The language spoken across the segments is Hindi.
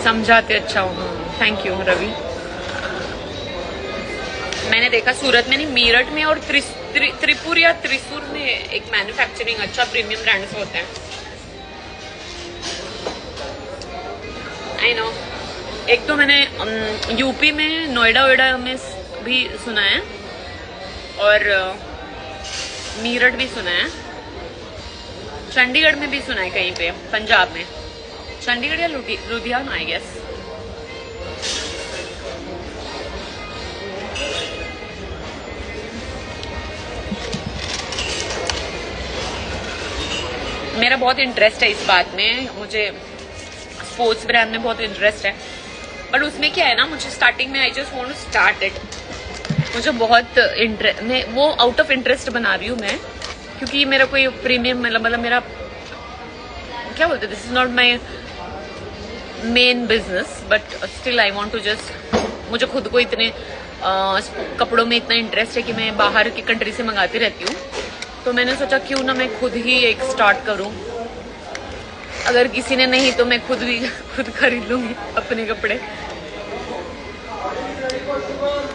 समझाते अच्छा हो। Thank you Ravi. मैंने देखा सूरत में नहीं, मेरठ में और त्रिपुर या त्रिशूर में एक मैन्युफैक्चरिंग अच्छा प्रीमियम ब्रांड्स होते हैं। I know. एक तो मैंने यूपी में नोएडा वेडा में भी सुना है और मेरठ भी सुना है, चंडीगढ़ में भी सुना है, कहीं पे पंजाब में, चंडीगढ़ या लुधियाना आई गेस। मेरा बहुत इंटरेस्ट है इस बात में, मुझे स्पोर्ट्स ब्रांड में बहुत इंटरेस्ट है, बट उसमें क्या है ना, मुझे स्टार्टिंग में I just want to start it. मुझे बहुत इंटरेस्ट, मैं वो आउट ऑफ इंटरेस्ट बना रही हूँ मैं, क्योंकि मेरा कोई प्रीमियम मतलब मेरा क्या बोलते, this is not my main business, but still I want to just, मुझे खुद को इतने कपड़ों में इतना इंटरेस्ट है कि मैं बाहर की कंट्री से मंगाती रहती हूँ, तो मैंने सोचा क्यों ना मैं खुद ही एक स्टार्ट करूं। अगर किसी ने नहीं तो मैं खुद खरीद लूंगी अपने कपड़े।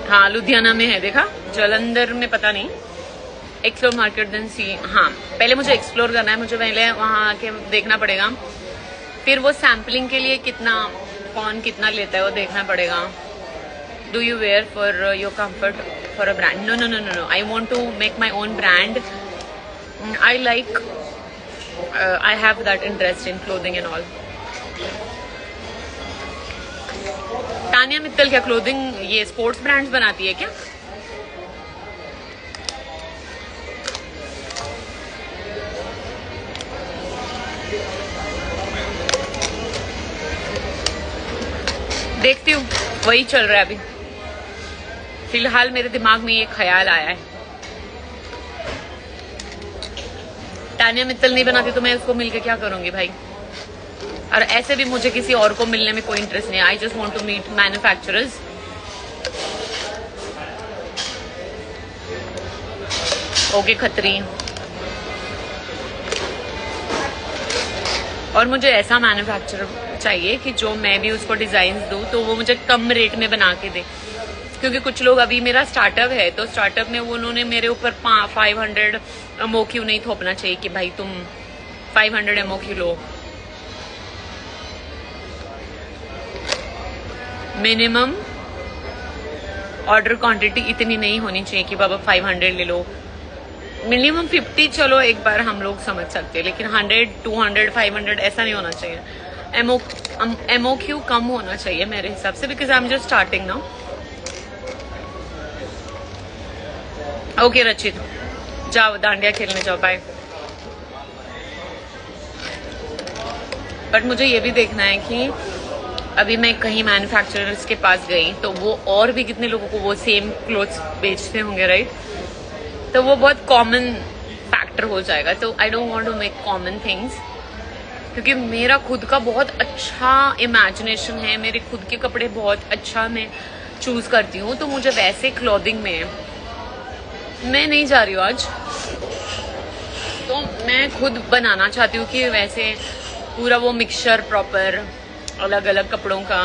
हाँ लुधियाना में है, देखा, जालंधर में पता नहीं। एक्सप्लोर मार्केट देन सी, हाँ पहले मुझे एक्सप्लोर करना है, मुझे पहले वहाँ आके देखना पड़ेगा, फिर वो सैम्पलिंग के लिए कौन कितना लेता है वो देखना पड़ेगा। Do you wear for your comfort for a brand? No no no no no, I want to make my own brand. I like, I have that interest in clothing and all. Tania Mittal क्या क्लोथिंग, ये स्पोर्ट्स ब्रांड्स बनाती है क्या? देखती हूँ, वही चल रहा है अभी फिलहाल, मेरे दिमाग में ये ख्याल आया है। तानिया मित्तल नहीं बनाती तो मैं उसको मिलके क्या करूंगी भाई, और ऐसे भी मुझे किसी और को मिलने में कोई इंटरेस्ट नहीं है। I just want to meet manufacturers. Okay Khatri. और मुझे ऐसा मैन्युफैक्चरर चाहिए कि जो मैं भी उसको डिजाइन दूं तो वो मुझे कम रेट में बना के दे, क्योंकि कुछ लोग, अभी मेरा स्टार्टअप है तो स्टार्टअप में उन्होंने मेरे ऊपर 500 MOQ नहीं थोपना चाहिए कि भाई तुम 500 MOQ लो। मिनिमम ऑर्डर क्वांटिटी इतनी नहीं होनी चाहिए कि बाबा 500 ले लो। मिनिमम 50 चलो एक बार हम लोग समझ सकते हैं, लेकिन 100, 200, 500 ऐसा नहीं होना चाहिए। MOQ कम होना चाहिए मेरे हिसाब से, because I am just starting now. Okay रचित, जाओ डांडिया खेलने जाओ, बाय। बट मुझे ये भी देखना है कि अभी मैं कहीं मैन्युफैक्चरर्स के पास गई तो वो और भी कितने लोगों को वो सेम क्लोथ्स बेचते होंगे, राइट? तो वो बहुत कॉमन फैक्टर हो जाएगा। तो I don't want to make common things, क्योंकि मेरा खुद का बहुत अच्छा इमेजिनेशन है, मेरे खुद के कपड़े बहुत अच्छा मैं चूज करती हूँ, तो मुझे वैसे क्लॉथिंग में मैं नहीं जा रही हूँ आज, तो मैं खुद बनाना चाहती हूँ कि वैसे पूरा वो मिक्सचर प्रॉपर अलग अलग कपड़ों का।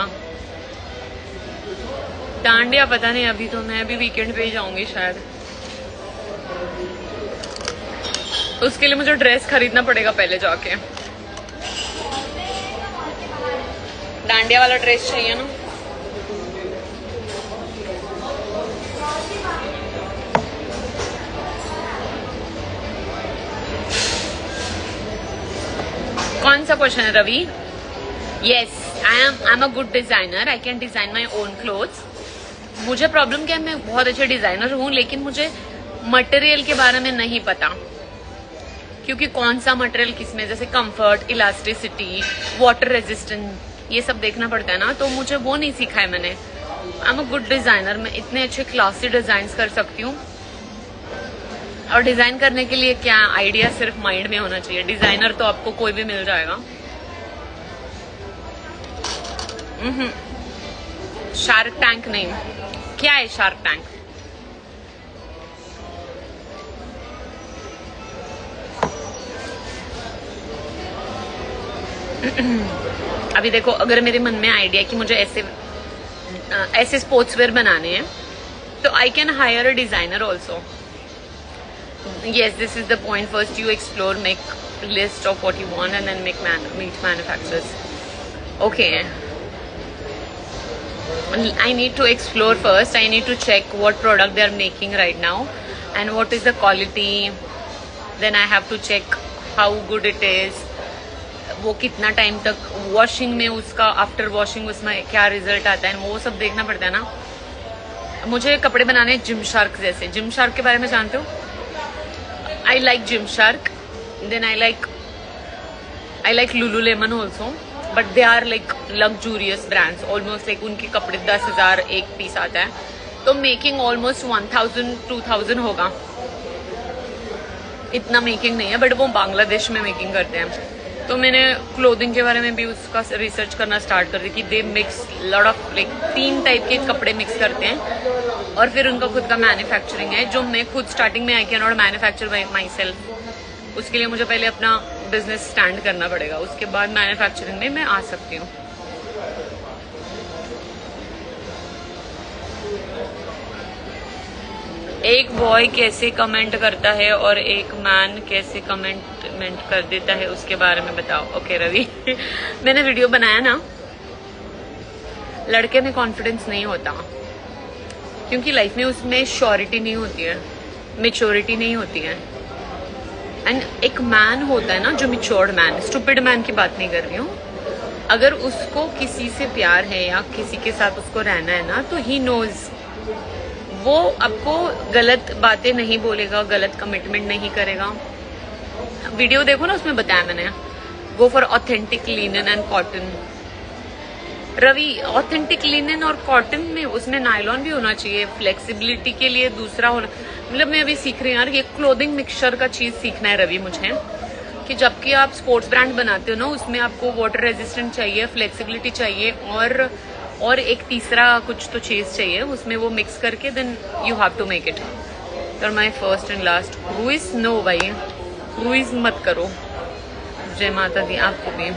डांडिया पता नहीं, अभी तो मैं अभी वीकेंड पे ही जाऊंगी शायद, उसके लिए मुझे ड्रेस खरीदना पड़ेगा पहले जाके। डांडिया वाला ड्रेस चाहिए ना। कौन सा क्वेश्चन है Ravi? Yes, I am a good designer, I can design my own clothes. मुझे प्रॉब्लम क्या है, मैं बहुत अच्छे डिजाइनर हूँ, लेकिन मुझे मटेरियल के बारे में नहीं पता, क्योंकि कौन सा मटेरियल किसमें, जैसे कंफर्ट, इलास्टिसिटी, वाटर रेजिस्टेंट, ये सब देखना पड़ता है ना, तो मुझे वो नहीं सीखा है मैंने। आई एम अ गुड डिजाइनर, मैं इतने अच्छे क्लासी डिजाइन कर सकती हूँ। और डिजाइन करने के लिए क्या आइडिया सिर्फ माइंड में होना चाहिए, डिजाइनर तो आपको कोई भी मिल जाएगा। शार्क टैंक नहीं, क्या है शार्क टैंक? अभी देखो, अगर मेरे मन में आइडिया कि मुझे ऐसे स्पोर्ट्स वेयर बनाने हैं, तो I can hire a designer also. Yes, this is the point. First you explore, make list of what you want, and then meet manufacturers. Okay. I need to explore first. I need to check what product they are making right now and what is the quality. Then I have to check how good it is. वो कितना टाइम तक वॉशिंग में, उसका आफ्टर वॉशिंग उसमें क्या रिजल्ट आता है, वो सब देखना पड़ता है ना. मुझे कपड़े बनाने जिम शार्क जैसे. जिम शार्क के बारे में जानते हो? I like Gymshark. Then I like Lululemon also, but they are like luxurious brands. Almost like उनके कपड़े 10,000 एक पीस आता है, तो मेकिंग ऑलमोस्ट 1,000-2,000 होगा. इतना मेकिंग नहीं है, बट वो बांग्लादेश में मेकिंग करते हैं. तो मैंने क्लोथिंग के बारे में भी उसका रिसर्च करना स्टार्ट कर दी कि they mix lot of like 3 type के कपड़े मिक्स करते हैं, और फिर उनका खुद का मैन्युफैक्चरिंग है, जो मैं खुद स्टार्टिंग में I can not manufacture bye my self. उसके लिए मुझे पहले अपना बिजनेस स्टैंड करना पड़ेगा, उसके बाद मैन्युफैक्चरिंग में मैं आ सकती हूँ. एक बॉय कैसे कमेंट करता है और एक मैन कैसे कमेंट कर देता है, उसके बारे में बताओ. ओके रवि, मैंने वीडियो बनाया ना. लड़के में कॉन्फिडेंस नहीं होता, क्योंकि लाइफ में उसमें श्योरिटी नहीं होती है, मेच्योरिटी नहीं होती है. एंड एक मैन होता है ना, जो मेच्योर्ड मैन, स्टूपिड मैन की बात नहीं कर रही हूँ. अगर उसको किसी से प्यार है या किसी के साथ उसको रहना है ना, तो ही नोज. वो आपको गलत बातें नहीं बोलेगा, गलत कमिटमेंट नहीं करेगा. वीडियो देखो ना, उसमें बताया मैंने, go for authentic linen and cotton. Ravi, authentic linen और कॉटन में उसमें नायलॉन भी होना चाहिए फ्लेक्सिबिलिटी के लिए. दूसरा होना, मतलब मैं अभी सीख रही हूँ यार, ये क्लोथिंग मिक्सचर का चीज सीखना है रवि मुझे, कि जबकि आप स्पोर्ट्स ब्रांड बनाते हो ना, उसमें आपको वाटर रेजिस्टेंट चाहिए, फ्लेक्सिबिलिटी चाहिए, और एक तीसरा कुछ तो चीज चाहिए उसमें, वो मिक्स करके then you have to make it. और my first and last who is no भाई, हु इज मत करो. जय माता दी आपको भी.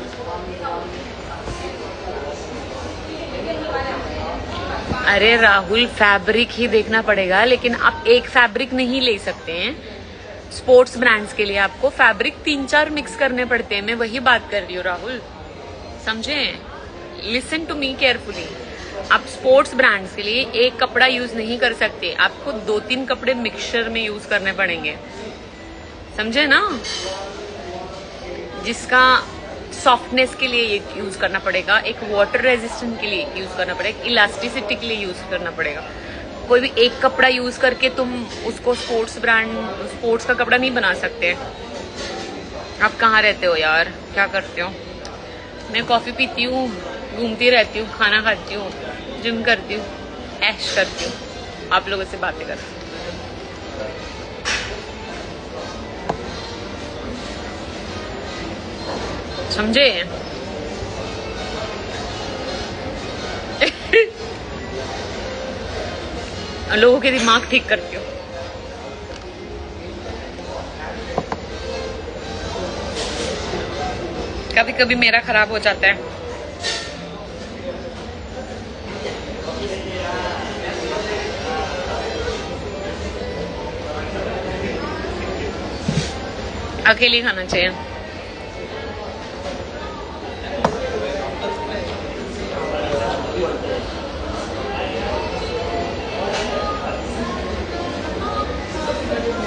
अरे राहुल, फैब्रिक ही देखना पड़ेगा, लेकिन आप एक फैब्रिक नहीं ले सकते हैं. स्पोर्ट्स ब्रांड्स के लिए आपको फैब्रिक 3-4 मिक्स करने पड़ते हैं. मैं वही बात कर रही हूँ राहुल, समझे? Listen to me carefully. आप स्पोर्ट्स ब्रांड्स के लिए एक कपड़ा यूज नहीं कर सकते, आपको 2-3 कपड़े मिक्सचर में यूज करने पड़ेंगे, समझे ना? जिसका सॉफ्टनेस के लिए ये यूज करना पड़ेगा, एक वाटर रेजिस्टेंट के लिए यूज करना पड़ेगा, इलास्टिसिटी के लिए यूज करना पड़ेगा. कोई भी एक कपड़ा यूज करके तुम उसको स्पोर्ट्स का कपड़ा नहीं बना सकते. आप कहाँ रहते हो यार, क्या करते हो? मैं कॉफी पीती हूँ, घूमती रहती हूँ, खाना खाती हूँ, जिम करती हूँ, ऐश करती हूँ, आप लोगों से बातें करती हूँ. समझे? लोगों के दिमाग ठीक करती हूँ. कभी कभी मेरा खराब हो जाता है. अकेले खाना चाहिए.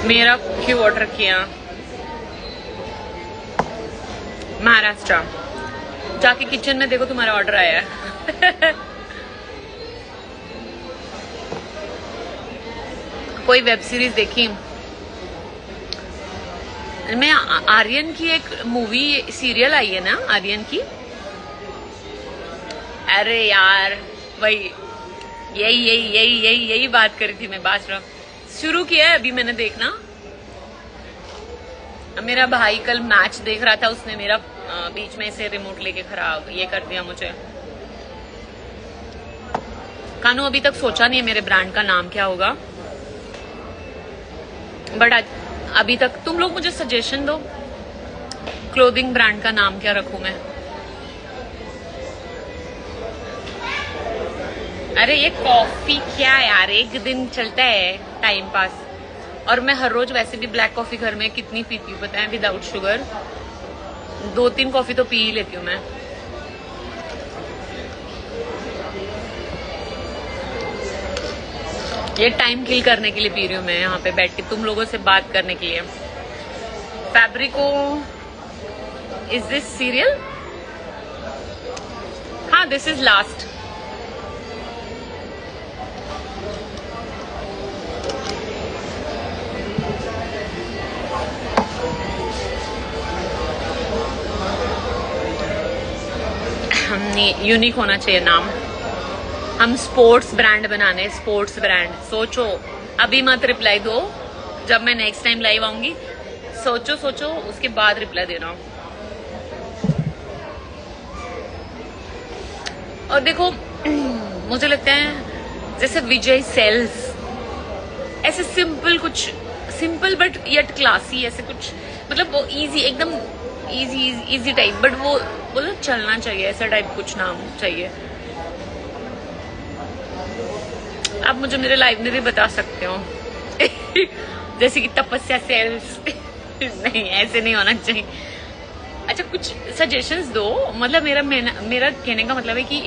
मेरा क्यों ऑर्डर किया? महाराष्ट्र जाके किचन में देखो, तुम्हारा ऑर्डर आया है. कोई वेब सीरीज देखी? मैं आर्यन की एक मूवी सीरियल आई है ना, आर्यन की. अरे यार वही यही बात करी थी मैं. बात शुरू किया है अभी मैंने देखना. मेरा भाई कल मैच देख रहा था, उसने मेरा बीच में से रिमोट लेके खराब ये कर दिया मुझे. कानू अभी तक सोचा नहीं है मेरे ब्रांड का नाम क्या होगा, बट अभी तक तुम लोग मुझे सजेशन दो, क्लोथिंग ब्रांड का नाम क्या रखूं मैं. अरे ये कॉफी क्या यार, एक दिन चलता है टाइम पास। और मैं हर रोज वैसे भी ब्लैक कॉफी घर में कितनी पीती हूँ पता है, विदाउट शुगर। 2-3 कॉफी तो पी ही लेती हूँ मैं। ये टाइम किल करने के लिए पी रही हूँ मैं, यहाँ पे बैठ के तुम लोगों से बात करने के लिए। फैब्रिको, इज दिस सीरियल? हाँ, दिस इज लास्ट। यूनिक होना चाहिए नाम। हम स्पोर्ट्स ब्रांड बनाने, स्पोर्ट्स ब्रांड। सोचो, अभी मत रिप्लाई दो, जब मैं नेक्स्ट टाइम लाइव आऊंगी सोचो सोचो, उसके बाद रिप्लाई देना। और देखो मुझे लगता है जैसे विजय सेल्स, ऐसे सिंपल कुछ, सिंपल बट येट क्लासी, ऐसे कुछ मतलब वो इजी, एकदम इजी टाइप, बट वो बोलो चलना चाहिए, ऐसा टाइप कुछ नाम चाहिए। आप मुझे मेरे लाइव में भी बता सकते हो जैसे कि तपस्या सेल्स नहीं, ऐसे नहीं होना चाहिए। अच्छा, कुछ सजेशंस दो। मतलब मेरा कहने का मतलब है कि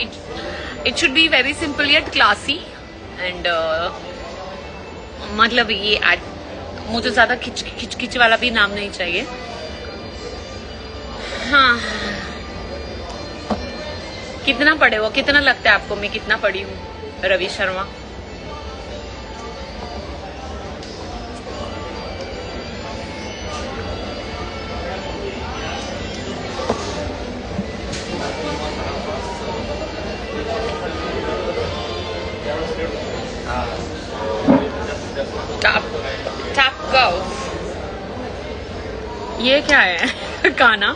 it should be very simple yet classy and मतलब ये मुझे ज्यादा खिच वाला भी नाम नहीं चाहिए। हाँ, कितना पढ़े हो, कितना लगता है आपको मैं कितना पढ़ी हूँ? रवि शर्मा। ये क्या है गाना?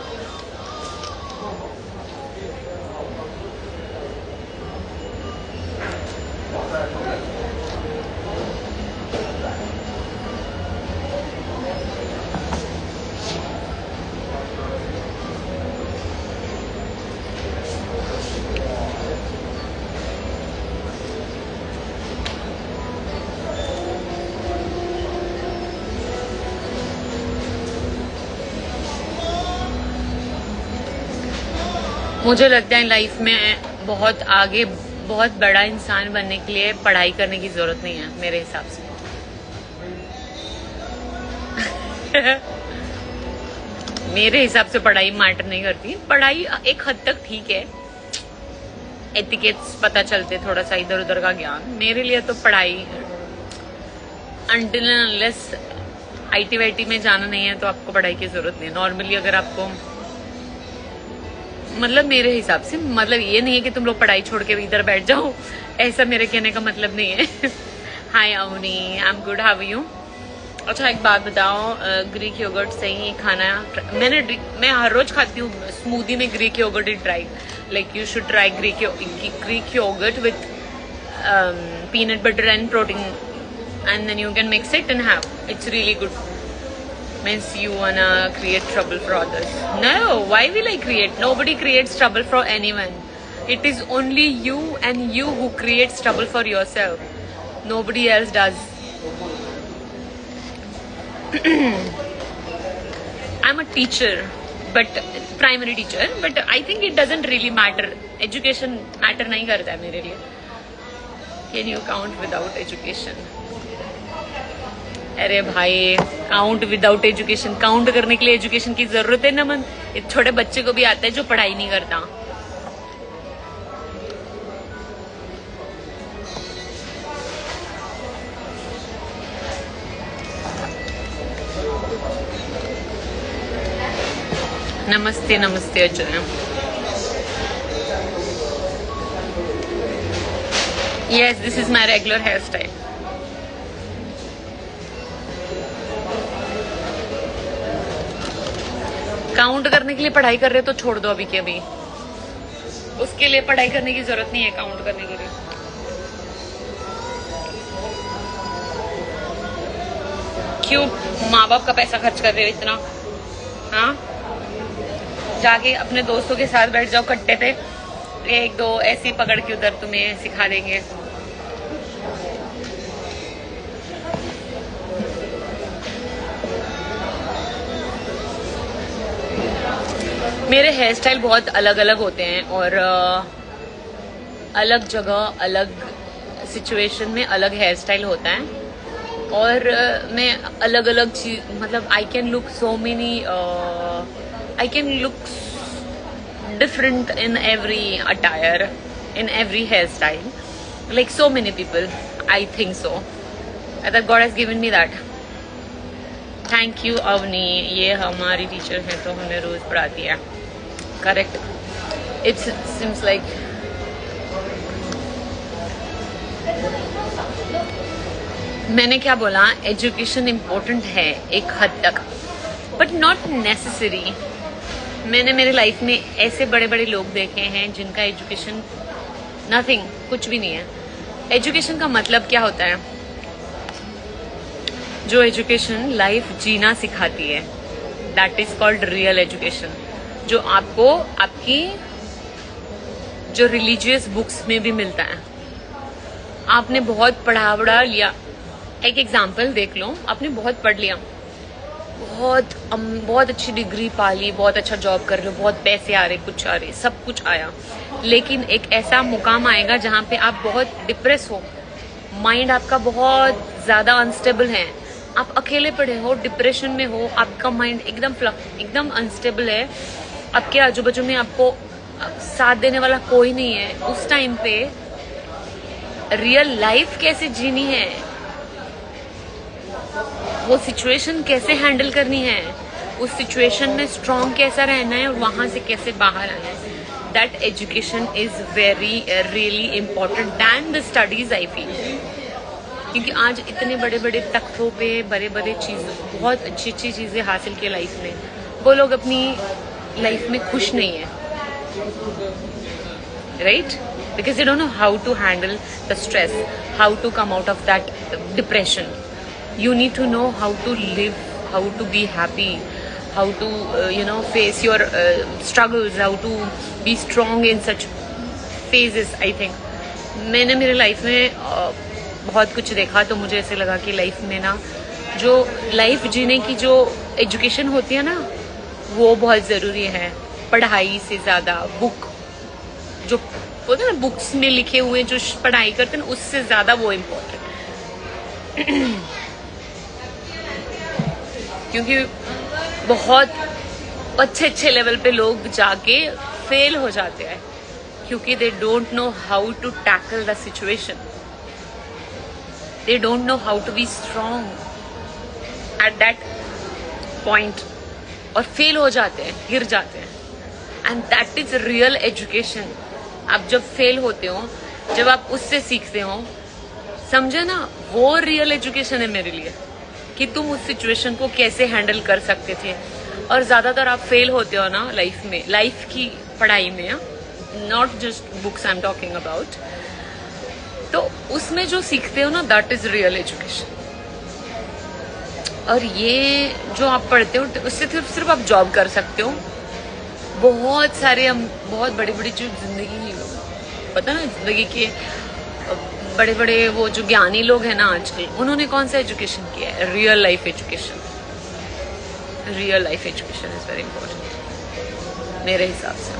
मुझे लगता है लाइफ में बहुत आगे, बहुत बड़ा इंसान बनने के लिए पढ़ाई करने की जरूरत नहीं है मेरे हिसाब से मेरे हिसाब से पढ़ाई मैटर नहीं करती। पढ़ाई एक हद तक ठीक है, एथिकेट्स पता चलते, थोड़ा सा इधर उधर का ज्ञान। मेरे लिए तो पढ़ाई अनटिल एंड अनलेस आईटी वाईटी में जाना नहीं है तो आपको पढ़ाई की जरूरत नहीं। नॉर्मली अगर आपको, मतलब मेरे हिसाब से, मतलब ये नहीं है कि तुम लोग पढ़ाई छोड़ के इधर बैठ जाओ, ऐसा मेरे कहने का मतलब नहीं है। Hi Avni, I am good, how are you? अच्छा एक बात बताओ, ग्रीक योगर्ट सही खाना? मैं हर रोज खाती हूँ स्मूदी में ग्रीक योगर्ट ही try, like you should try Greek yogurt with peanut butter and protein, and then you can mix it and have, it's really good. Means you wanna create trouble for others? No, why will I create? Nobody creates trouble for anyone. It is only you and you who creates trouble for yourself. Nobody else does. I'm a teacher, but primary teacher, but I think it doesn't really matter. Education matter नहीं करता है मेरे लिए. Can you count without education? अरे भाई, काउंट विदाउट एजुकेशन, काउंट करने के लिए एजुकेशन की जरूरत है नमन? एक छोटे बच्चे को भी आता है जो पढ़ाई नहीं करता। नमस्ते नमस्ते Ajay. Yes, this is my regular hair style. Count करने के लिए पढ़ाई कर रहे हो तो छोड़ दो अभी के अभी, उसके लिए पढ़ाई करने की जरूरत नहीं है काउंट करने के लिए। क्यों माँ बाप का पैसा खर्च कर रहे हो इतना? हाँ, जाके अपने दोस्तों के साथ बैठ जाओ कट्टे पे, एक दो ऐसी पकड़ के उधर तुम्हें सिखा देंगे। मेरे हेयर स्टाइल बहुत अलग अलग होते हैं और अलग जगह अलग सिचुएशन में अलग हेयर स्टाइल होता है और मैं अलग अलग चीज मतलब I can look so many I can look different in every attire, in every hairstyle, like so many people. I think so. That God has given me that. Thank you, Avni. ये हमारी टीचर है तो हमें रोज पढ़ाती है. Correct. It seems like मैंने क्या बोला, एजुकेशन इम्पोर्टेंट है एक हद तक, बट नॉट नेसेसरी. मैंने मेरे लाइफ में ऐसे बड़े बड़े लोग देखे हैं जिनका एजुकेशन नथिंग, कुछ भी नहीं है. एजुकेशन का मतलब क्या होता है? जो एजुकेशन लाइफ जीना सिखाती है, that is called real education. जो आपको आपकी जो रिलीजियस बुक्स में भी मिलता है. आपने बहुत पढ़ा लिया, एक एग्जाम्पल देख लो, आपने बहुत पढ़ लिया, बहुत अच्छी डिग्री पा ली, बहुत अच्छा जॉब कर लो, बहुत पैसे आ रहे, कुछ आ रहे, सब कुछ आया, लेकिन एक ऐसा मुकाम आएगा जहाँ पे आप बहुत डिप्रेस हो, माइंड आपका बहुत ज़्यादा अनस्टेबल है, आप अकेले पड़े हो, डिप्रेशन में हो, आपका माइंड एकदम अनस्टेबल है, आपके आजू बाजू में आपको साथ देने वाला कोई नहीं है. उस टाइम पे रियल लाइफ कैसे जीनी है, वो सिचुएशन कैसे हैंडल करनी है, उस सिचुएशन में स्ट्रॉन्ग कैसा रहना है और वहां से कैसे बाहर आना है, that education is very really important than the studies I feel. क्योंकि आज इतने बड़े बड़े तख्तों पे बड़े बड़े चीज़, बहुत अच्छी अच्छी चीज़ें हासिल की लाइफ में, वो लोग अपनी लाइफ में खुश नहीं है, right? Because they don't know how to handle the stress, how to come out of that depression. You need to know how to live, how to be happy, how to face your struggles, how to be strong in such phases. I think मैंने मेरे लाइफ में बहुत कुछ देखा, तो मुझे ऐसे लगा कि लाइफ में ना जो लाइफ जीने की जो एजुकेशन होती है ना, वो बहुत ज़रूरी है. पढ़ाई से ज़्यादा बुक जो होता है ना, बुक्स में लिखे हुए जो पढ़ाई करते हैं ना, उससे ज्यादा वो इम्पोर्टेंट. क्योंकि बहुत अच्छे लेवल पे लोग जाके फेल हो जाते हैं क्योंकि they don't know how to tackle the situation, they don't know how to be strong at that point, और फेल हो जाते हैं, गिर जाते हैं. And that is real education. आप जब फेल होते हो, जब आप उससे सीखते हो, समझे ना, वो रियल एजुकेशन है मेरे लिए, कि तुम उस सिचुएशन को कैसे हैंडल कर सकते थे. और ज्यादातर आप फेल होते हो ना लाइफ में, लाइफ की पढ़ाई में, not just books I am talking about, तो उसमें जो सीखते हो ना, दैट इज रियल एजुकेशन. और ये जो आप पढ़ते हो, उससे सिर्फ आप जॉब कर सकते हो. बहुत सारे हम बहुत बड़ी बड़ी जो जिंदगी, पता ना, जिंदगी के बड़े बड़े वो जो ज्ञानी लोग हैं ना आजकल, उन्होंने कौन सा एजुकेशन किया है? Real life education. Real life education is very important मेरे हिसाब से.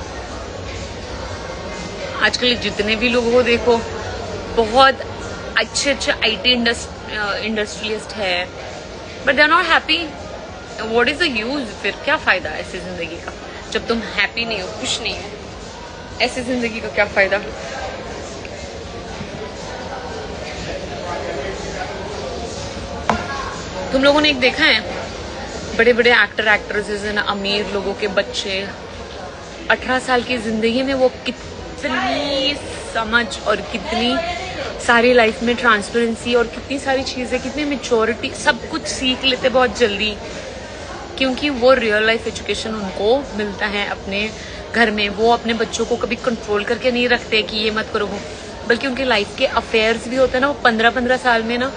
आजकल जितने भी लोग हो देखो, बहुत अच्छे आईटी इंडस्ट्रियलिस्ट है, but they are not happy. What is the use? फिर क्या फायदा ऐसी जिंदगी का जब तुम हैप्पी नहीं हो, खुश नहीं हो? ऐसी जिंदगी का क्या फायदा? तुम लोगों ने एक देखा है, बड़े बड़े एक्टर एक्ट्रेसेस हैं ना, अमीर लोगों के बच्चे 18 साल की जिंदगी में वो कितनी समझ और कितनी सारी लाइफ में ट्रांसपेरेंसी और कितनी सारी चीजें, कितनी मेच्योरिटी, सब कुछ सीख लेते बहुत जल्दी, क्योंकि वो रियल लाइफ एजुकेशन उनको मिलता है अपने घर में. वो अपने बच्चों को कभी कंट्रोल करके नहीं रखते कि ये मत करो वो, बल्कि उनके लाइफ के अफेयर्स भी होते हैं ना, वो 15-15 साल में ना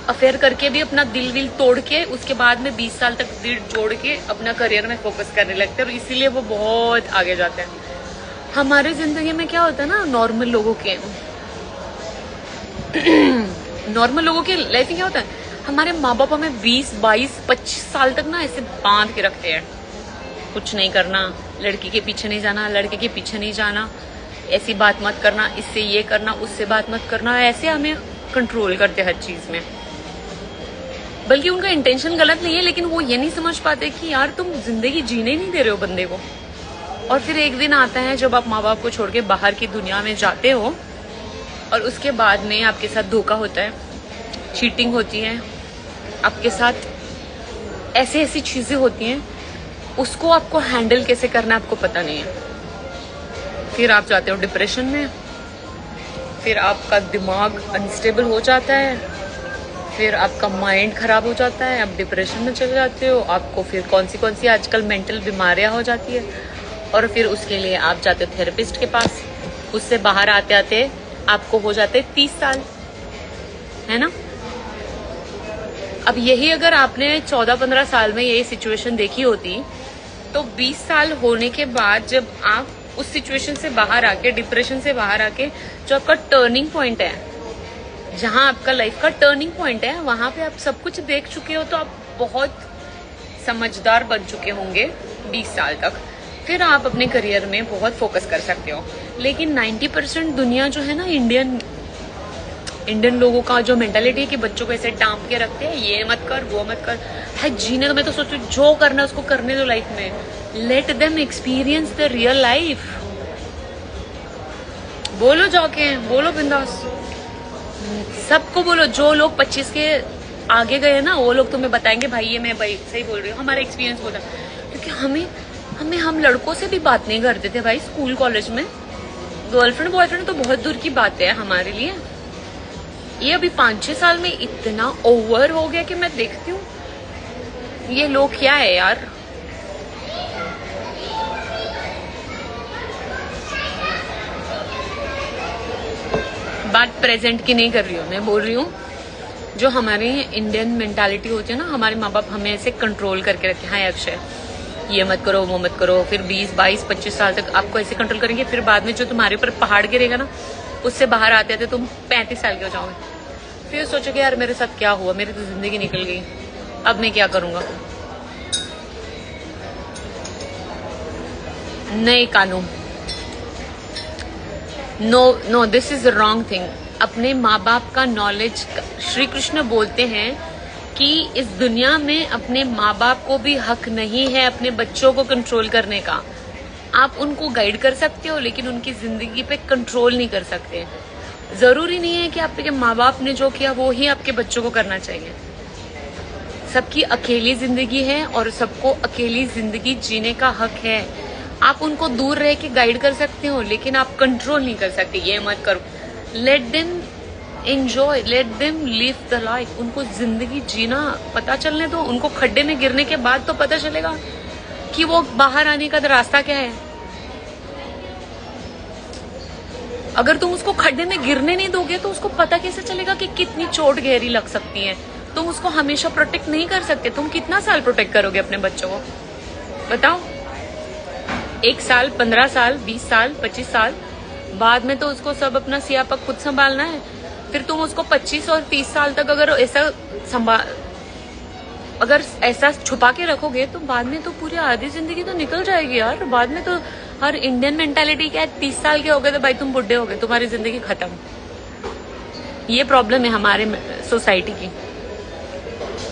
अफेयर करके भी अपना दिल विल तोड़ के उसके बाद में 20 साल तक दिल जोड़ के अपना करियर में फोकस करने लगते हैं, और इसीलिए वो बहुत आगे जाते हैं. हमारे जिंदगी में क्या होता है ना, नॉर्मल लोगों के लाइफ में क्या होता है, हमारे माँ बाप हमें 20, 22, 25 साल तक ना ऐसे बांध के रखते हैं. कुछ नहीं करना, लड़की के पीछे नहीं जाना, लड़के के पीछे नहीं जाना, ऐसी बात मत करना, इससे ये करना, उससे बात मत करना, ऐसे हमें कंट्रोल करते हर चीज में। बल्कि उनका इंटेंशन गलत नहीं है, लेकिन वो ये नहीं समझ पाते कि यार तुम जिंदगी जीने नहीं दे रहे हो बंदे को। और फिर एक दिन आता है जब आप माँ बाप को छोड़ के बाहर की दुनिया में जाते हो और उसके बाद में आपके साथ धोखा होता है, चीटिंग होती है, आपके साथ ऐसी ऐसी चीजें होती हैं, उसको आपको हैंडल कैसे करना आपको पता नहीं है। फिर आप जाते हो डिप्रेशन में, फिर आपका दिमाग अनस्टेबल हो जाता है, फिर आपका माइंड खराब हो जाता है, आप डिप्रेशन में चले जाते हो, आपको फिर कौन सी आजकल मेंटल बीमारियां हो जाती है, और फिर उसके लिए आप जाते हो थेरेपिस्ट के पास। उससे बाहर आते आते आपको हो जाते 30 साल, है ना। अब यही अगर आपने 14-15 साल में ये सिचुएशन देखी होती तो 20 साल होने के बाद जब आप उस सिचुएशन से बाहर आके, डिप्रेशन से बाहर आके, जो आपका टर्निंग पॉइंट है, जहां आपका लाइफ का टर्निंग पॉइंट है, वहां पे आप सब कुछ देख चुके हो, तो आप बहुत समझदार बन चुके होंगे 20 साल तक। फिर आप अपने करियर में बहुत फोकस कर सकते हो। लेकिन 90% दुनिया जो है ना, इंडियन लोगों का जो मेंटालिटी है कि बच्चों को ऐसे टांप के रखते हैं, ये मत कर, वो मत कर, है जीने। तो मैं तो सोचू जो करना है उसको करने दो लाइफ में। Let them experience the real life. बोलो जाके, बोलो बिंदास, सबको बोलो। जो लोग 25 के आगे गए ना, वो लोग तुम्हें बताएंगे भाई ये मैं भाई सही बोल रही हूँ, हमारा एक्सपीरियंस होता। क्योंकि हम लड़कों से भी बात नहीं करते थे भाई स्कूल कॉलेज में। गर्लफ्रेंड बॉयफ्रेंड तो बहुत दूर की बात है हमारे लिए। ये अभी 5-6 साल में इतना ओवर हो गया कि मैं देखती हूँ ये लोग क्या है यार। बात प्रेजेंट की नहीं कर रही हूँ, मैं बोल रही हूँ जो हमारी इंडियन मेंटालिटी होती है ना, हमारे माँ बाप हमें ऐसे कंट्रोल करके रखे। हाँ अक्षय, ये मत करो, वो मत करो। फिर 20, 22, 25 साल तक आपको ऐसे कंट्रोल करेंगे। फिर बाद में जो तुम्हारे ऊपर पहाड़ गिरेगा ना, उससे बाहर आते आते तुम 35 साल के हो जाओगे। फिर सोचोगे यार मेरे साथ क्या हुआ, मेरी तो जिंदगी निकल गई, अब मैं क्या करूंगा। नहीं कानून, no this is wrong thing. अपने माँ बाप का नॉलेज, श्री कृष्ण बोलते हैं कि इस दुनिया में अपने माँ बाप को भी हक नहीं है अपने बच्चों को कंट्रोल करने का। आप उनको गाइड कर सकते हो, लेकिन उनकी जिंदगी पे कंट्रोल नहीं कर सकते। जरूरी नहीं है कि आपके माँ बाप ने जो किया वो ही आपके बच्चों को करना चाहिए। सबकी अकेली जिंदगी है और सबको अकेली जिंदगी जीने का हक है। आप उनको दूर रह के गाइड कर सकते हो, लेकिन आप कंट्रोल नहीं कर सकते। ये मत करो। Let them enjoy, let them live the life. उनको जिंदगी जीना पता चलने दो। उनको खड्डे में गिरने के बाद तो पता चलेगा कि वो बाहर आने का रास्ता क्या है। अगर तुम उसको खड्डे में गिरने नहीं दोगे तो उसको पता कैसे चलेगा कि कितनी चोट गहरी लग सकती है। तुम उसको हमेशा प्रोटेक्ट नहीं कर सकते। तुम कितना साल प्रोटेक्ट करोगे अपने बच्चों को, बताओ। 1 साल, 15 साल, 20 साल, 25 साल बाद में तो उसको सब अपना सियापक खुद संभालना है। फिर तुम उसको 25 और 30 साल तक अगर ऐसा छुपा के रखोगे तो बाद में तो पूरी आधी जिंदगी तो निकल जाएगी यार। बाद में तो हर इंडियन मेंटालिटी क्या है, 30 साल के हो गए तो भाई तुम बुढ़े हो गए, तुम्हारी जिंदगी खत्म। ये प्रॉब्लम है हमारे सोसाइटी की।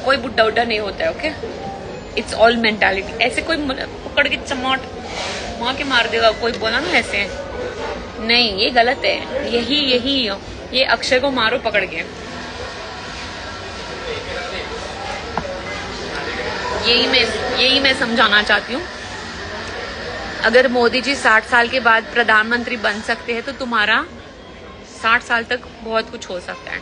कोई बुढ़ा उड्ढा नहीं होता है, ओके। It's all mentality. ऐसे कोई पकड़ के चमाट मार के मार देगा, कोई बोला ना ऐसे, नहीं ये गलत है। यही ये अक्षय को मारो पकड़ के। यही मैं समझाना चाहती हूँ। अगर मोदी जी 60 साल के बाद प्रधानमंत्री बन सकते हैं तो तुम्हारा 60 साल तक बहुत कुछ हो सकता है।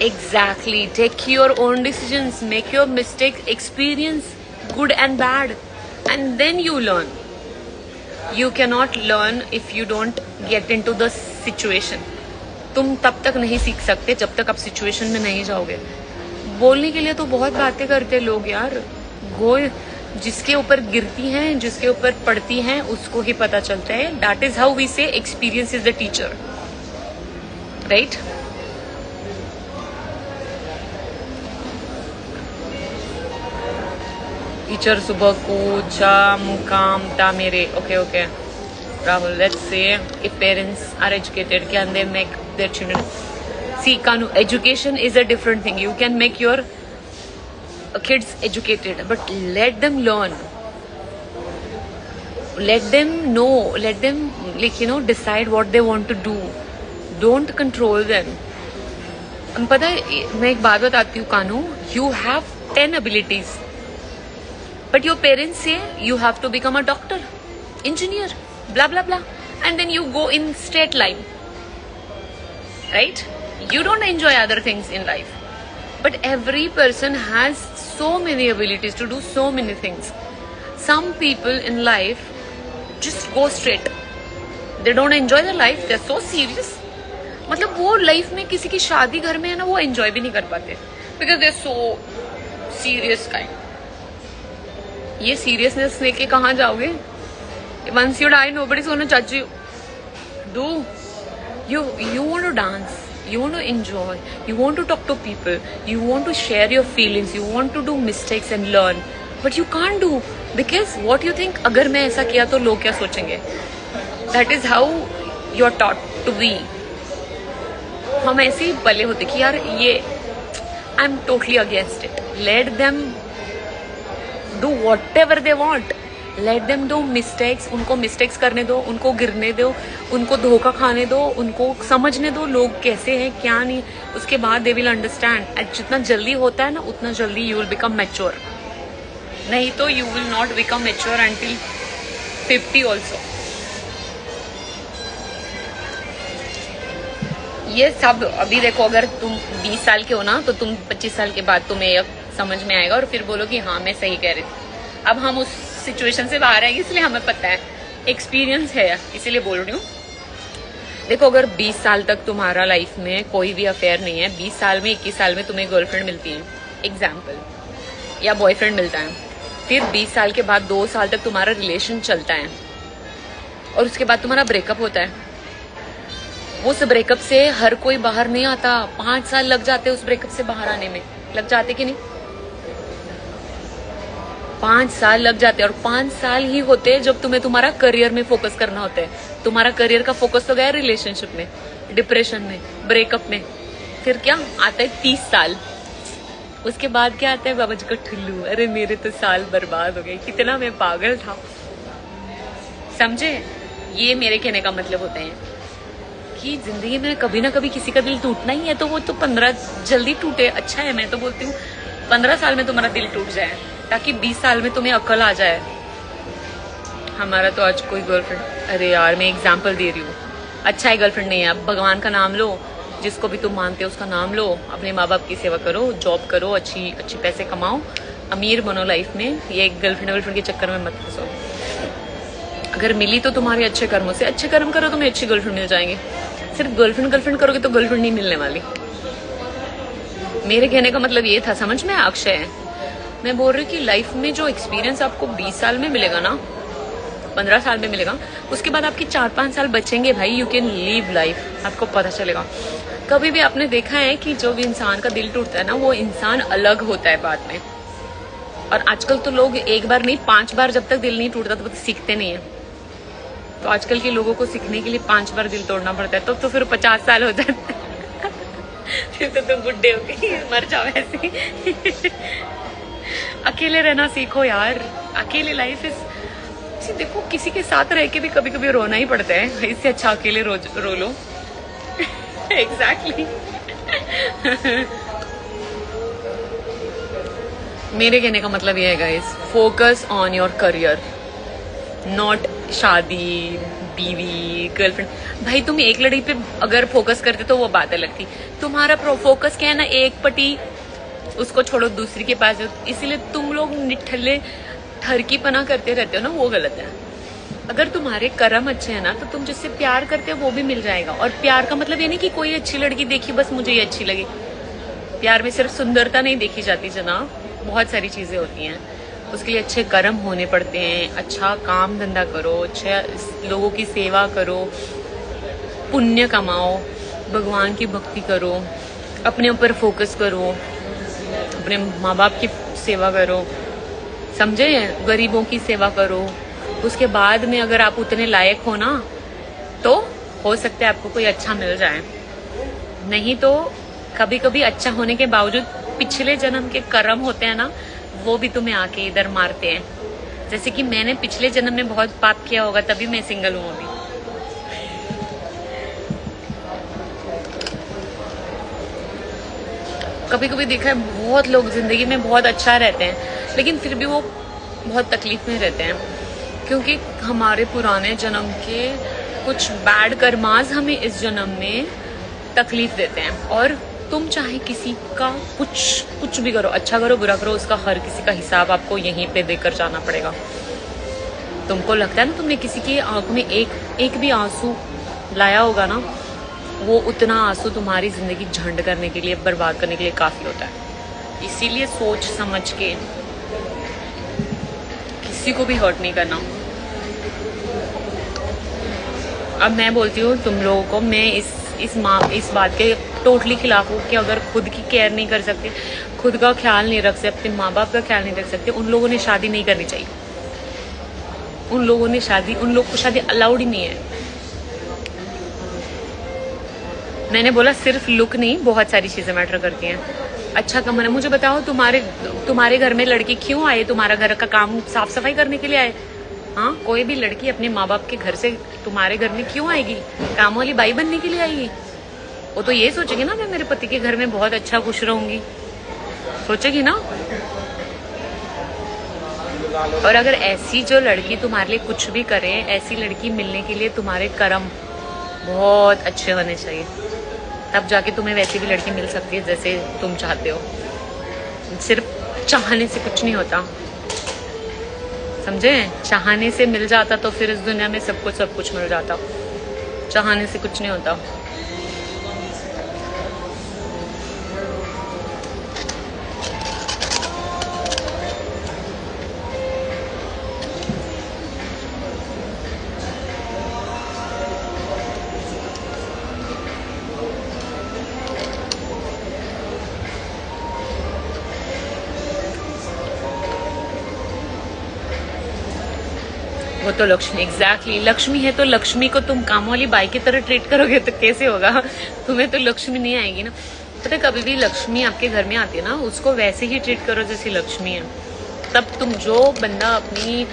Exactly. Take your own decisions. Make your mistakes. Experience good and bad, and then you learn. You cannot learn if you don't get into the situation. तुम तब तक नहीं सीख सकते जब तक आप सिचुएशन में नहीं जाओगे। बोलने के लिए तो बहुत बातें करते लोग यार। वो जिसके ऊपर गिरती हैं, जिसके ऊपर पड़ती हैं, उसको ही पता चलता है। That is how we say experience is the teacher, right? Teacher सुबह को चा मुकाम ता मेरे okay okay Rahul, let's say if parents are educated, can they make their children? See, Kanu, education is a different thing. You can make your kids educated, but let them learn. Let them know. Let them, like, decide what they want to do. Don't control them. पता है, मैं एक बात बताती हूँ कानू, you have 10 abilities, but your parents say you have to become a doctor, engineer, blah blah blah, and then you go in straight line, right? You don't enjoy other things in life, but every person has so many abilities to do so many things. Some people in life just go straight. They don't enjoy their life. They're so serious. मतलब वो लाइफ में किसी की शादी घर में है ना, वो एंजॉय भी नहीं कर पाते because they so serious kind. ये सीरियसनेस लेके कहाँ जाओगे? Once you die, nobody's gonna judge you. You want to dance, you want to enjoy, you want to talk to people, you want to share your feelings, you want to do mistakes and learn, but you can't do because what you think, अगर मैं ऐसा किया तो लोग क्या सोचेंगे? That is how you are taught to be. हम ऐसे ही पले होते कि यार ये I am totally against it. Let them do what ever they want. Let them do mistakes. उनको मिस्टेक्स करने दो, उनको गिरने दो, उनको धोखा खाने दो, उनको समझने दो लोग कैसे हैं क्या नहीं. उसके बाद दे विल अंडरस्टैंड. जितना जल्दी होता है ना उतना जल्दी यू विल बिकम मैच्योर. नहीं तो you will not become mature until 50 also. ये सब अभी देखो, अगर तुम 20 साल के हो ना तो तुम 25 साल के बाद तुम्हें ये समझ में आएगा और फिर बोलो कि हाँ मैं सही कह रही थी. अब हम उस सिचुएशन से बाहर आएंगे इसलिए हमें पता है, एक्सपीरियंस है इसीलिए बोल रही हूँ. देखो अगर 20 साल तक तुम्हारा लाइफ में कोई भी अफेयर नहीं है, 20 साल में 21 साल में तुम्हें गर्लफ्रेंड मिलती है एग्जाम्पल, या बॉयफ्रेंड मिलता है, फिर 20 साल के बाद 2 साल तक तुम्हारा रिलेशन चलता है और उसके बाद तुम्हारा ब्रेकअप होता है. उस ब्रेकअप से हर कोई बाहर नहीं आता. 5 साल लग जाते उस ब्रेकअप से बाहर आने में. लग जाते कि नहीं? 5 साल लग जाते. और 5 साल ही होते जब तुम्हें तुम्हारा करियर में फोकस करना होता है. तुम्हारा करियर का फोकस तो गया रिलेशनशिप में, डिप्रेशन में, ब्रेकअप में. फिर क्या आता है? 30 साल. उसके बाद क्या आता है? बाबा जी का ठुल्लू. अरे मेरे तो साल बर्बाद हो गए, कितना मैं पागल था. समझे? ये मेरे कहने का मतलब होते हैं कि जिंदगी में कभी ना कभी किसी का दिल टूटना ही है. तो वो तो 15 जल्दी टूटे अच्छा है. मैं तो बोलती हूँ 15 साल में तुम्हारा दिल टूट जाए ताकि 20 साल में तुम्हें अकल आ जाए. हमारा तो आज कोई गर्लफ्रेंड, अरे यार मैं एग्जाम्पल दे रही हूँ, अच्छा है गर्लफ्रेंड नहीं है. अब भगवान का नाम लो, जिसको भी तुम मानते हो उसका नाम लो, अपने माँ बाप की सेवा करो, जॉब करो, अच्छी अच्छी पैसे कमाओ, अमीर बनो लाइफ में. ये गर्लफ्रेंड के चक्कर में मत फंसो. अगर मिली तो तुम्हारे अच्छे कर्मों से. अच्छे कर्म करो तुम्हें अच्छी गर्लफ्रेंड मिल जाएंगे. सिर्फ गर्लफ्रेंड करोगे तो गर्लफ्रेंड नहीं मिलने वाली. मेरे कहने का मतलब ये था, समझ में अक्षय? मैं बोल रही हूँ कि लाइफ में जो एक्सपीरियंस आपको 20 साल में मिलेगा ना, 15 साल में मिलेगा, उसके बाद आपके 4-5 साल बचेंगे भाई. You can leave life. आपको पता चलेगा. कभी भी आपने देखा है कि जो भी इंसान का दिल टूटता है ना, वो इंसान अलग होता है बाद में. और आजकल तो लोग एक बार नहीं 5 बार जब तक दिल नहीं टूटता तो सीखते नहीं है. तो आजकल के लोगों को सीखने के लिए 5 बार दिल तोड़ना पड़ता है. तो फिर 50 साल हो जाते हैं. फिर तो तुम बुढ़े हो गई, मर जाओ ऐसे. अकेले रहना सीखो यार. अकेले लाइफ इज, देखो किसी के साथ रह के भी कभी कभी रोना ही पड़ता है. इससे अच्छा अकेले रो लो. एग्जैक्टली. मेरे कहने का मतलब ये है guys, focus on your career, not शादी, बीवी, गर्लफ्रेंड. भाई तुम एक लड़की पे अगर फोकस करते तो वो बात अलग थी. तुम्हारा फोकस क्या है ना, एक पटी, उसको छोड़ो दूसरी के पास. इसीलिए तुम लोग निठल्ले ठरकीपना करते रहते हो ना, वो गलत है. अगर तुम्हारे कर्म अच्छे हैं ना तो तुम जिससे प्यार करते हो वो भी मिल जाएगा. और प्यार का मतलब ये नहीं कि कोई अच्छी लड़की देखी बस मुझे ये अच्छी लगी. प्यार में सिर्फ सुंदरता नहीं देखी जाती जनाब, बहुत सारी चीजें होती हैं. उसके लिए अच्छे कर्म होने पड़ते हैं. अच्छा काम धंधा करो, अच्छे लोगों की सेवा करो, पुण्य कमाओ, भगवान की भक्ति करो, अपने ऊपर फोकस करो, अपने माँ बाप की सेवा करो. समझे? गरीबों की सेवा करो, उसके बाद में अगर आप उतने लायक हो ना तो हो सकता है आपको कोई अच्छा मिल जाए, नहीं तो कभी कभी अच्छा होने के बावजूद पिछले जन्म के कर्म होते हैं ना, वो भी तुम्हें आके इधर मारते हैं। जैसे कि मैंने पिछले जन्म में बहुत पाप किया होगा, तभी मैं सिंगल हूँ अभी। कभी कभी देखा है बहुत लोग जिंदगी में बहुत अच्छा रहते हैं, लेकिन फिर भी वो बहुत तकलीफ में रहते हैं, क्योंकि हमारे पुराने जन्म के कुछ बैड कर्मास हमें इस जन्म में तकलीफ देते हैं। और तुम चाहे किसी का कुछ भी करो, अच्छा करो बुरा करो, उसका हर किसी का हिसाब आपको यहीं पे देकर जाना पड़ेगा। तुमको लगता है ना तुमने किसी की आंख में एक भी आंसू लाया होगा ना, वो उतना आंसू तुम्हारी जिंदगी झंड करने के लिए, बर्बाद करने के लिए काफी होता है। इसीलिए सोच समझ के किसी को भी हर्ट नहीं करना। अब मैं बोलती हूँ तुम लोगों को, मैं इस बात के टोटली खिलाफ हूँ कि अगर खुद की केयर नहीं कर सकते, खुद का ख्याल नहीं रख सकते, अपने माँ बाप का ख्याल नहीं रख सकते, उन लोगों ने शादी नहीं करनी चाहिए। उन लोगों को शादी अलाउड ही नहीं है। मैंने बोला सिर्फ लुक नहीं, बहुत सारी चीजें मैटर करती हैं। अच्छा कमरा, मुझे बताओ तुम्हारे घर में लड़के क्यों आए? तुम्हारा घर का काम साफ सफाई करने के लिए आए? हाँ, कोई भी लड़की अपने माँ बाप के घर से तुम्हारे घर में क्यों आएगी? काम वाली बाई बनने के लिए आएगी? वो तो ये सोचेगी ना मैं मेरे पति के घर में बहुत अच्छा खुश रहूंगी, सोचेगी ना। और अगर ऐसी जो लड़की तुम्हारे लिए कुछ भी करे, ऐसी लड़की मिलने के लिए तुम्हारे कर्म बहुत अच्छे होने चाहिए, तब जाके तुम्हें वैसी भी लड़की मिल सकती है जैसे तुम चाहते हो। सिर्फ चाहने से कुछ नहीं होता, समझे? चाहने से मिल जाता तो फिर इस दुनिया में सब कुछ मिल जाता। चाहने से कुछ नहीं होता। वो तो लक्ष्मी, एग्जैक्टली लक्ष्मी है, तो लक्ष्मी को तुम काम वाली बाई की तरह ट्रीट करोगे तो कैसे होगा? तुम्हें तो लक्ष्मी नहीं आएगी ना। पता है, कभी भी लक्ष्मी आपके घर में आती है ना, उसको वैसे ही ट्रीट करो जैसी लक्ष्मी है। तब तुम, जो बंदा अपनी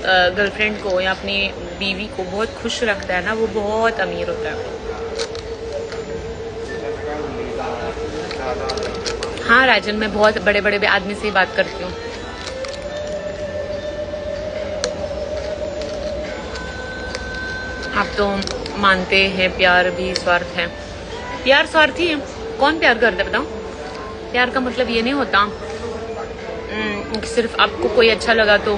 गर्लफ्रेंड को या अपनी बीवी को बहुत खुश रखता है ना, वो बहुत अमीर होता है। हाँ राजन, मैं बहुत बड़े बड़े आदमी से ही बात करती हूँ। आप तो मानते हैं प्यार भी स्वार्थ है। प्यार स्वार्थी है? कौन प्यार करता है बताओ? प्यार का मतलब ये नहीं होता सिर्फ आपको कोई अच्छा लगा तो।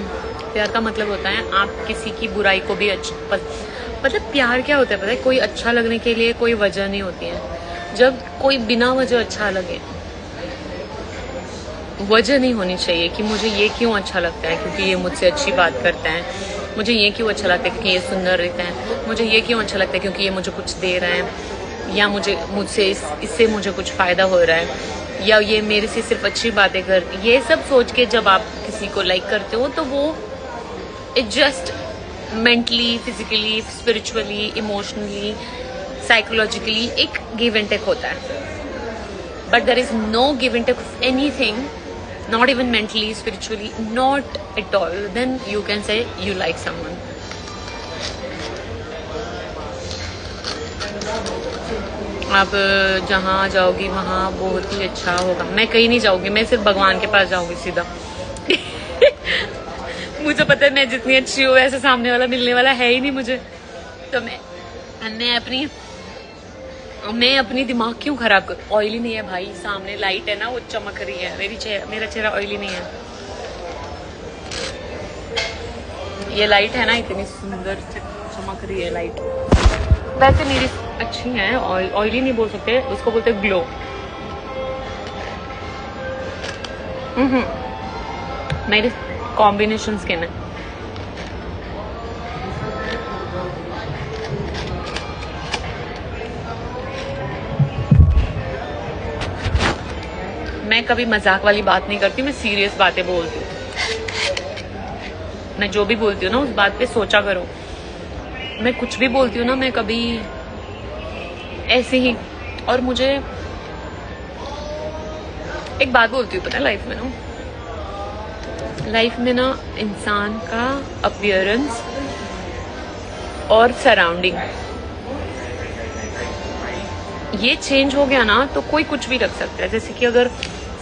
प्यार का मतलब होता है आप किसी की बुराई को भी मतलब प्यार क्या होता है पता है? कोई अच्छा लगने के लिए कोई वजह नहीं होती है। जब कोई बिना वजह अच्छा लगे, वजह नहीं होनी चाहिए कि मुझे ये क्यों अच्छा लगता है, क्योंकि ये मुझसे अच्छी बात करता है। मुझे ये क्यों अच्छा लगता है क्योंकि ये सुंदर रहता है। मुझे ये क्यों अच्छा लगता है क्योंकि ये मुझे कुछ दे रहा है, या मुझसे इससे मुझे कुछ फायदा हो रहा है, या ये मेरे से सिर्फ अच्छी बातें करती। ये सब सोच के जब आप किसी को लाइक करते हो तो वो it just mentally, physically, spiritually, emotionally, psychologically एक गिव एंड टेक होता है। But there is no give and take of anything, not even mentally, spiritually, not at all, then you can say you like someone. आप जहाँ जाओगी वहाँ बहुत ही अच्छा होगा। मैं कहीं नहीं जाऊंगी, मैं सिर्फ भगवान के पास जाऊंगी सीधा। मुझे पता है मैं जितनी अच्छी हूँ ऐसे सामने वाला मिलने वाला है ही नहीं मुझे, तो मैं अपनी दिमाग क्यों खराब कर। ऑयली नहीं है भाई, सामने लाइट है ना वो चमक रही है। मेरा चेहरा ऑयली नहीं है। ये लाइट है ना इतनी सुंदर चमक रही है लाइट। वैसे मेरी अच्छी है, ऑयली नहीं बोल सकते उसको, बोलते ग्लो। मेरी कॉम्बिनेशन स्किन है। मैं कभी मजाक वाली बात नहीं करती, मैं सीरियस बातें बोलती हूँ। मैं जो भी बोलती हूँ ना उस बात पे सोचा करो। मैं कुछ भी बोलती हूँ ना, मैं कभी ऐसे ही। और मुझे एक बात बोलती हूँ, पता है, लाइफ में ना इंसान का अपीयरेंस और सराउंडिंग ये चेंज हो गया ना तो कोई कुछ भी रख सकता है। जैसे कि अगर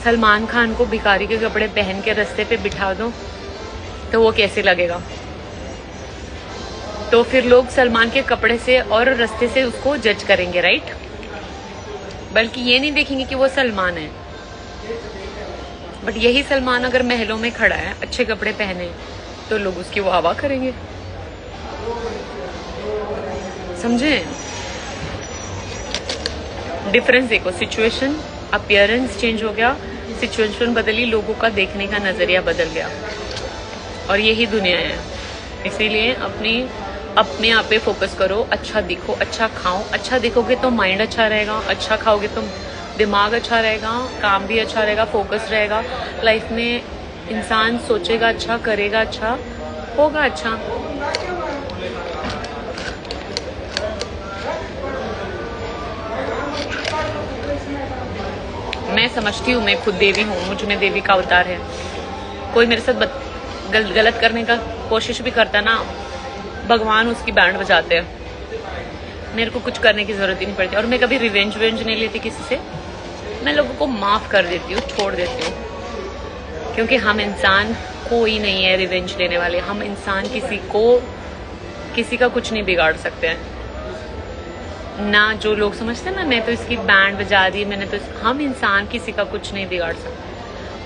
सलमान खान को भिखारी के कपड़े पहन के रास्ते पे बिठा दो तो वो कैसे लगेगा? तो फिर लोग सलमान के कपड़े से और रास्ते से उसको जज करेंगे, राइट? बल्कि ये नहीं देखेंगे कि वो सलमान है। बट यही सलमान अगर महलों में खड़ा है अच्छे कपड़े पहने तो लोग उसकी वाह करेंगे। समझे डिफरेंस? देखो, सिचुएशन, अपीयरेंस चेंज हो गया, सिचुएशन बदली, लोगों का देखने का नजरिया बदल गया। और यही दुनिया है। इसीलिए अपने आप पे फोकस करो, अच्छा दिखो, अच्छा खाओ। अच्छा दिखोगे तो माइंड अच्छा रहेगा, अच्छा खाओगे तो दिमाग अच्छा रहेगा, काम भी अच्छा रहेगा, फोकस रहेगा। लाइफ में इंसान सोचेगा अच्छा, करेगा अच्छा, होगा अच्छा। मैं समझती हूँ, मैं खुद देवी हूँ, मुझ में देवी का अवतार है। कोई मेरे साथ गलत करने का कोशिश भी करता ना, भगवान उसकी बैंड बजाते हैं। मेरे को कुछ करने की जरूरत ही नहीं पड़ती। और मैं कभी रिवेंज नहीं लेती किसी से। मैं लोगों को माफ कर देती हूँ, छोड़ देती हूँ। क्योंकि हम इंसान कोई नहीं है रिवेंज लेने वाले। हम इंसान किसी का कुछ नहीं बिगाड़ सकते हैं ना। जो लोग समझते हैं ना, मैं तो इसकी बैंड बजा दी, मैंने तो हम इंसान किसी का कुछ नहीं बिगाड़ सकते।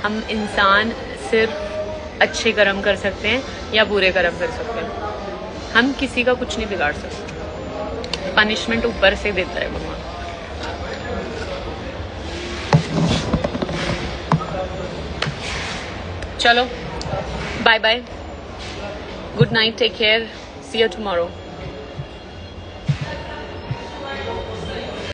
हम इंसान सिर्फ अच्छे कर्म कर सकते हैं या बुरे कर्म कर सकते हैं। हम किसी का कुछ नहीं बिगाड़ सकते। पनिशमेंट ऊपर से देता है भगवान। चलो, bye bye, good night, take care, see you tomorrow.